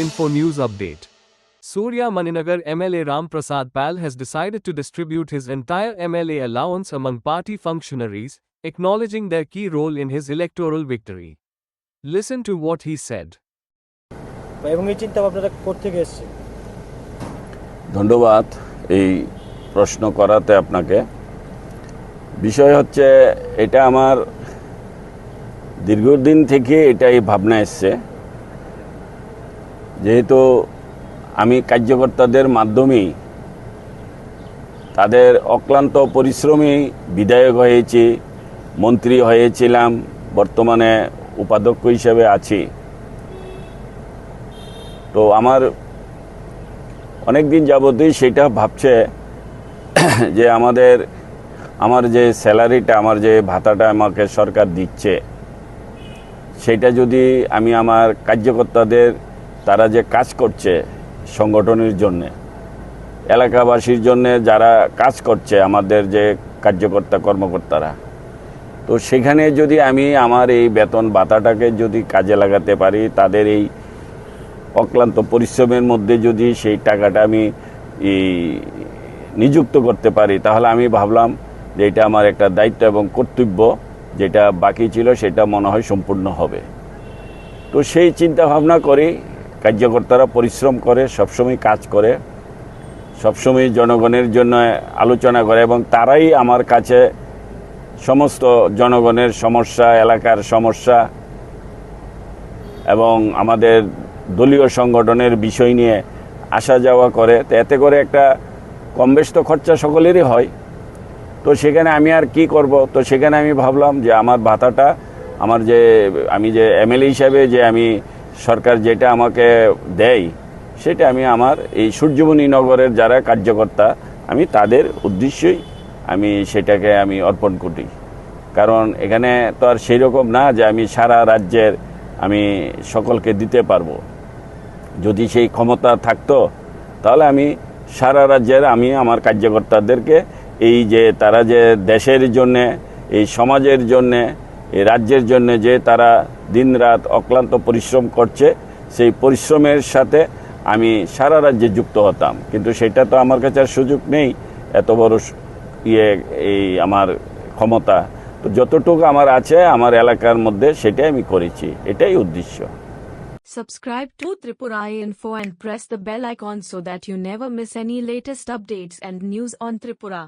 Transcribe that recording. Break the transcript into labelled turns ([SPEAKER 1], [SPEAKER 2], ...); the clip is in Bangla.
[SPEAKER 1] Info News Update. Surya Maninagar MLA Ram Prasad Pal has decided to distribute his entire MLA allowance among party functionaries, acknowledging their key role in his electoral victory. Listen to what he said.
[SPEAKER 2] এবং এই চিন্তা ভাবনাটা কোত্থেকে এসেছে?
[SPEAKER 3] ধন্যবাদ এই প্রশ্ন করাতে আপনাকে। বিষয় হচ্ছে এটা আমার দীর্ঘদিন থেকে এটা এই ভাবনা এসছে, যেহেতু আমি কার্যকর্তাদের মাধ্যমেই তাদের অক্লান্ত পরিশ্রমেই বিধায়ক হয়েছি, মন্ত্রী হয়েছিলাম, বর্তমানে উপাধ্যক্ষ হিসেবে আছি। তো আমার অনেক দিন যাবতই সেটা ভাবছে যে আমার যে স্যালারিটা, আমার যে ভাতাটা আমাকে সরকার দিচ্ছে, সেটা যদি আমি আমার কার্যকর্তাদের, তারা যে কাজ করছে সংগঠনের জন্যে, এলাকাবাসীর জন্যে যারা কাজ করছে, আমাদের যে কার্যকর্তা কর্মকর্তারা, তো সেখানে যদি আমি আমার এই বেতন ভাতাটাকে যদি কাজে লাগাতে পারি, তাদের এই অক্লান্ত পরিশ্রমের মধ্যে যদি সেই টাকাটা আমি নিযুক্ত করতে পারি, তাহলে আমি ভাবলাম যে এটা আমার একটা দায়িত্ব এবং কর্তব্য, যেটা বাকি ছিল সেটা মনে হয় সম্পূর্ণ হবে। তো সেই চিন্তা ভাবনা করে কার্যকর্তারা পরিশ্রম করে, সবসময় কাজ করে, সবসময় জনগণের জন্য আলোচনা করে, এবং তারাই আমার কাছে সমস্ত জনগণের সমস্যা, এলাকার সমস্যা এবং আমাদের দলীয় সংগঠনের বিষয় নিয়ে আসা যাওয়া করে। তো এতে করে একটা কম বেশ তো খরচা সকলেরই হয়। তো সেখানে আমি আর কি করব? তো সেখানে আমি ভাবলাম যে আমার ভাতাটা, আমি যে এমএলএ হিসাবে যে আমি সরকার যেটা আমাকে দেয়, সেটা আমি আমার এই সূর্যমণি নগরের যারা কার্যকর্তা, আমি তাদের উদ্দেশ্যেই আমি সেটাকে আমি অর্পণ করি। কারণ এখানে তো আর সেই রকম না যে আমি সারা রাজ্যের আমি সকলকে দিতে পারবো। যদি সেই ক্ষমতা থাকতো, তাহলে আমি সারা রাজ্যের আমি আমার কার্যকর্তাদেরকে এই যে তারা যে দেশের জন্যে, এই সমাজের জন্যে, এই রাজ্যের জন্যে যে তারা দিনরাত অক্লান্ত পরিশ্রম করছে, সেই পরিশ্রমের সাথে আমি সারা রাজ্যে যুক্ত হতাম। কিন্তু সেটা তো আমার কাছে আর সুযোগ নেই, এত বড় এই আমার ক্ষমতা। তো যতটুকু আমার আছে আমার এলাকার মধ্যে, সেটাই আমি করেছি, এটাই উদ্দেশ্য।
[SPEAKER 4] Subscribe to Tripura Info and press the bell icon so that you never miss any latest updates and news on Tripura.